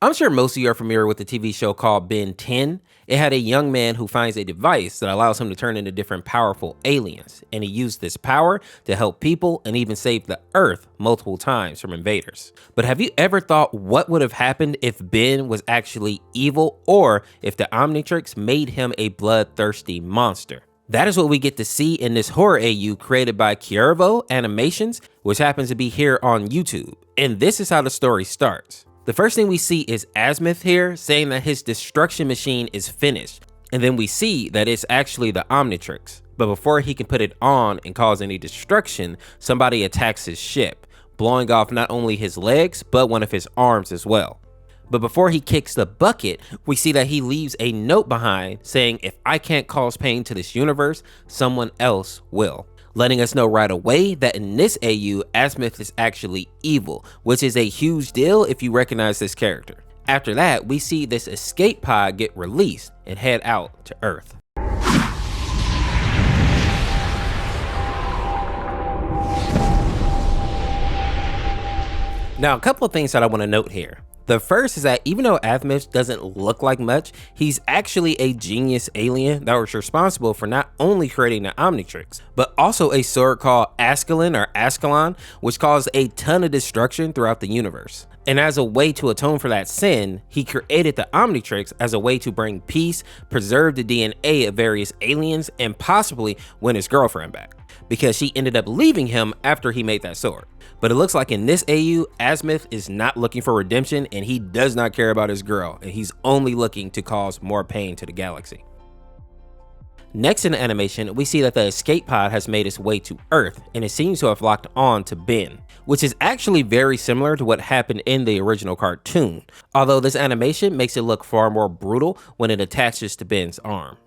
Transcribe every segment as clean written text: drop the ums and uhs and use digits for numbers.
I'm sure most of you are familiar with the TV show called Ben 10. It had a young man who finds a device that allows him to turn into different powerful aliens, and he used this power to help people and even save the Earth multiple times from invaders. But have you ever thought what would have happened if Ben was actually evil, or if the Omnitrix made him a bloodthirsty monster? That is what we get to see in this horror AU created by Gorefield Animations, which happens to be here on YouTube. And this is how the story starts. The first thing we see is Azimuth here saying that his destruction machine is finished, and then we see that it's actually the Omnitrix. But before he can put it on and cause any destruction, somebody attacks his ship, blowing off not only his legs, but one of his arms as well. But before he kicks the bucket, we see that he leaves a note behind saying, if I can't cause pain to this universe, someone else will. Letting us know right away that in this AU, Azimuth is actually evil, which is a huge deal if you recognize this character. After that, we see this escape pod get released and head out to Earth. Now, a couple of things that I want to note here. The first is that even though Azimuth doesn't look like much, he's actually a genius alien that was responsible for not only creating the Omnitrix, but also a sword called Ascalon, which caused a ton of destruction throughout the universe. And as a way to atone for that sin, he created the Omnitrix as a way to bring peace, preserve the DNA of various aliens, and possibly win his girlfriend back, because she ended up leaving him after he made that sword. But it looks like in this AU, Azimuth is not looking for redemption, and he does not care about his girl, and he's only looking to cause more pain to the galaxy. Next in the animation, we see that the escape pod has made its way to Earth, and it seems to have locked on to Ben, which is actually very similar to what happened in the original cartoon, although this animation makes it look far more brutal when it attaches to Ben's arm.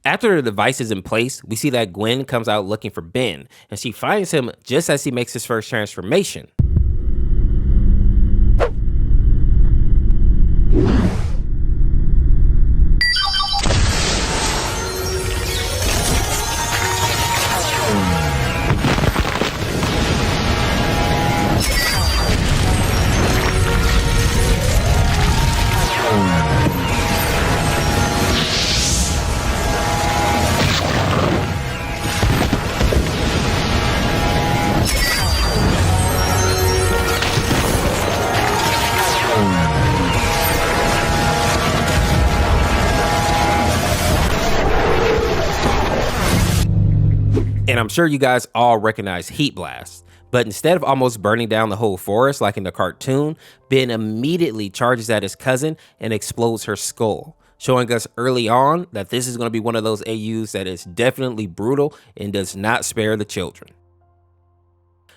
After the device is in place, we see that Gwen comes out looking for Ben, and she finds him just as he makes his first transformation. And I'm sure you guys all recognize Heat Blast, but instead of almost burning down the whole forest like in the cartoon, Ben immediately charges at his cousin and explodes her skull, showing us early on that this is going to be one of those AUs that is definitely brutal and does not spare the children.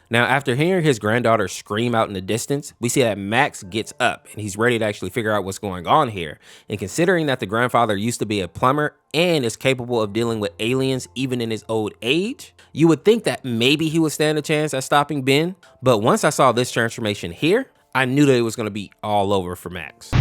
Now, after hearing his granddaughter scream out in the distance, we see that Max gets up and he's ready to actually figure out what's going on here. And considering that the grandfather used to be a plumber and is capable of dealing with aliens even in his old age, you would think that maybe he would stand a chance at stopping Ben. But once I saw this transformation here, I knew that it was going to be all over for Max.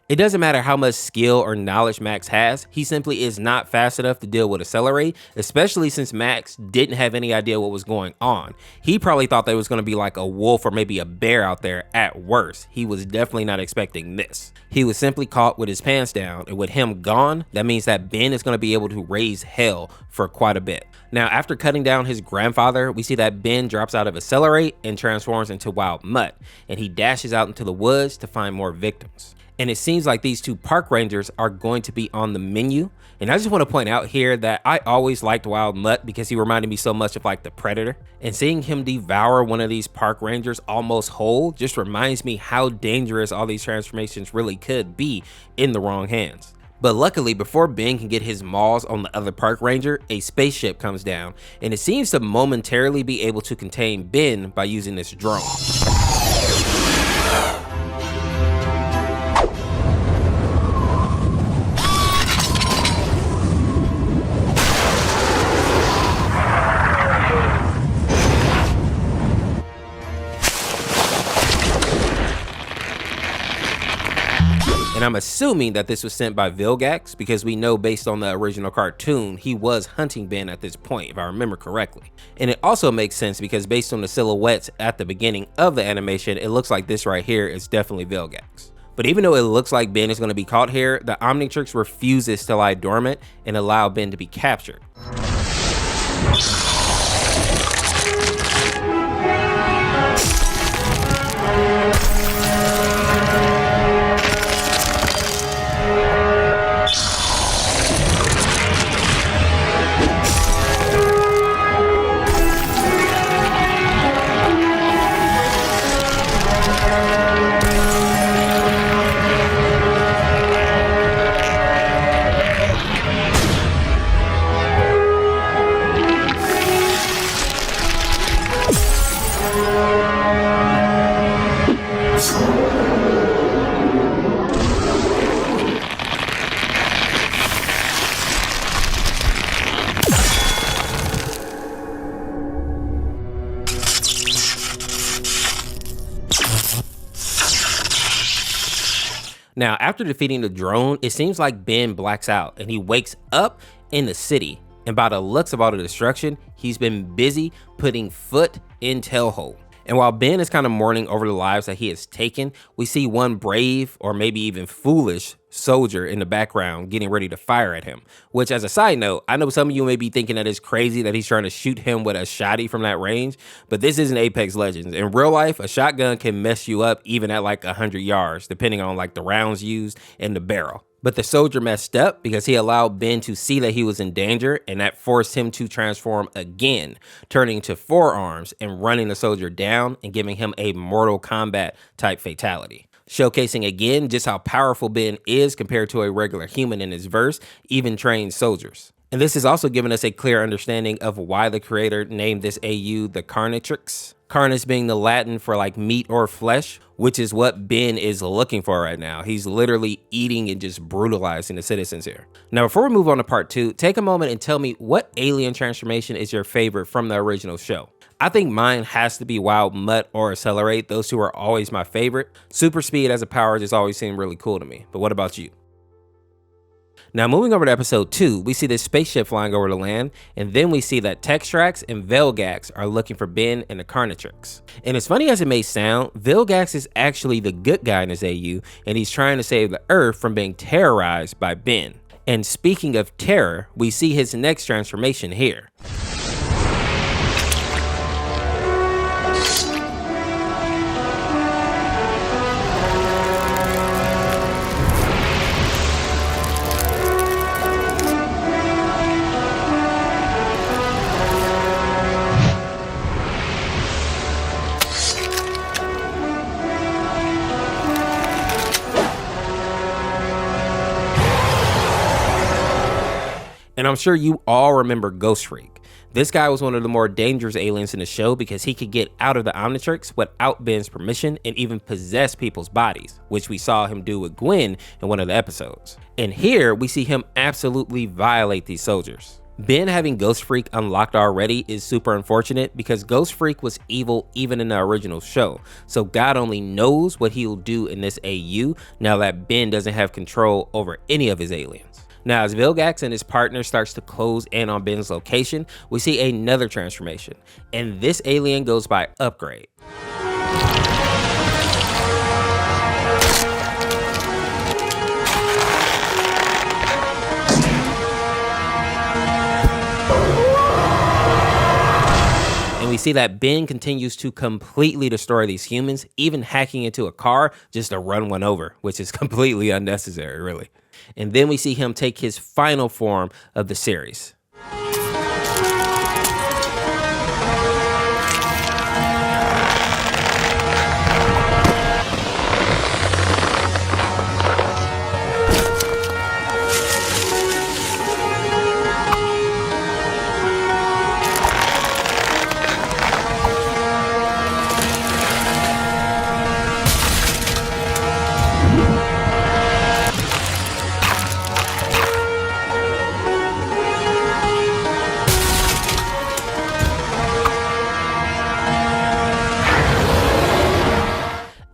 It doesn't matter how much skill or knowledge Max has, he simply is not fast enough to deal with Accelerate, especially since Max didn't have any idea what was going on. He probably thought there was going to be like a wolf or maybe a bear out there at worst. He was definitely not expecting this. He was simply caught with his pants down, and with him gone, that means that Ben is going to be able to raise hell for quite a bit. Now, after cutting down his grandfather, we see that Ben drops out of Accelerate and transforms into Wild Mutt, and he dashes out into the woods to find more victims. And it seems like these two park rangers are going to be on the menu. And I just want to point out here that I always liked Wild Mutt because he reminded me so much of like the Predator. And seeing him devour one of these park rangers almost whole just reminds me how dangerous all these transformations really could be in the wrong hands. But luckily, before Ben can get his maws on the other park ranger, a spaceship comes down, and it seems to momentarily be able to contain Ben by using this drone. And I'm assuming that this was sent by Vilgax because we know based on the original cartoon, he was hunting Ben at this point, if I remember correctly. And it also makes sense because based on the silhouettes at the beginning of the animation, it looks like this right here is definitely Vilgax. But even though it looks like Ben is going to be caught here, the Omnitrix refuses to lie dormant and allow Ben to be captured. Now, after defeating the drone, it seems like Ben blacks out and he wakes up in the city. And by the looks of all the destruction, he's been busy putting foot in tailhole. And while Ben is kind of mourning over the lives that he has taken, we see one brave or maybe even foolish soldier in the background getting ready to fire at him. Which, as a side note, I know some of you may be thinking that it's crazy that he's trying to shoot him with a shotty from that range, but this isn't Apex Legends. In real life, a shotgun can mess you up even at like 100 yards, depending on like the rounds used and the barrel. But the soldier messed up because he allowed Ben to see that he was in danger, and that forced him to transform again, turning to forearms and running the soldier down and giving him a Mortal Kombat type fatality. Showcasing again just how powerful Ben is compared to a regular human in his verse, even trained soldiers. And this has also given us a clear understanding of why the creator named this AU the Carnitrix. Carnus being the Latin for like meat or flesh, which is what Ben is looking for right now. He's literally eating and just brutalizing the citizens here. Now, before we move on to part 2, take a moment and tell me what alien transformation is your favorite from the original show. I think mine has to be Wild Mutt or Accelerate. Those two are always my favorite. Super Speed as a power just always seemed really cool to me. But what about you? Now, moving over to episode 2, we see this spaceship flying over the land, and then we see that Textrax and Vilgax are looking for Ben and the Carnitrix. And as funny as it may sound, Vilgax is actually the good guy in this AU, and he's trying to save the Earth from being terrorized by Ben. And speaking of terror, we see his next transformation here. And I'm sure you all remember Ghost Freak. This guy was one of the more dangerous aliens in the show because he could get out of the Omnitrix without Ben's permission and even possess people's bodies, which we saw him do with Gwen in one of the episodes. And here we see him absolutely violate these soldiers. Ben having Ghost Freak unlocked already is super unfortunate because Ghost Freak was evil even in the original show. So God only knows what he'll do in this AU now that Ben doesn't have control over any of his aliens. Now, as Vilgax and his partner starts to close in on Ben's location, we see another transformation, and this alien goes by Upgrade. And we see that Ben continues to completely destroy these humans, even hacking into a car just to run one over, which is completely unnecessary, really. And then we see him take his final form of the series.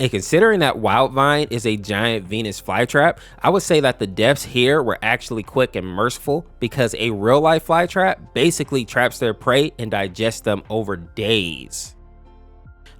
And considering that Wildvine is a giant Venus flytrap, I would say that the deaths here were actually quick and merciful, because a real life flytrap basically traps their prey and digests them over days.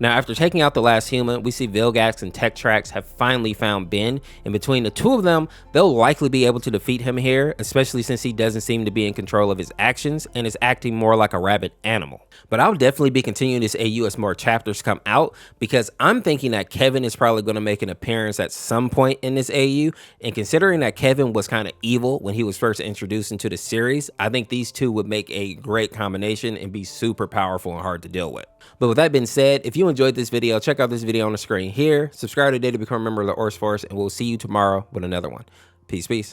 Now, after taking out the last human, we see Vilgax and Tektrax have finally found Ben, and between the two of them, they'll likely be able to defeat him here, especially since he doesn't seem to be in control of his actions and is acting more like a rabid animal. But I'll definitely be continuing this AU as more chapters come out, because I'm thinking that Kevin is probably going to make an appearance at some point in this AU, and considering that Kevin was kind of evil when he was first introduced into the series, I think these two would make a great combination and be super powerful and hard to deal with. But with that being said, if you enjoyed this video, check out this video on the screen here, subscribe today to become a member of the Orse Force, and we'll see you tomorrow with another one. Peace, peace.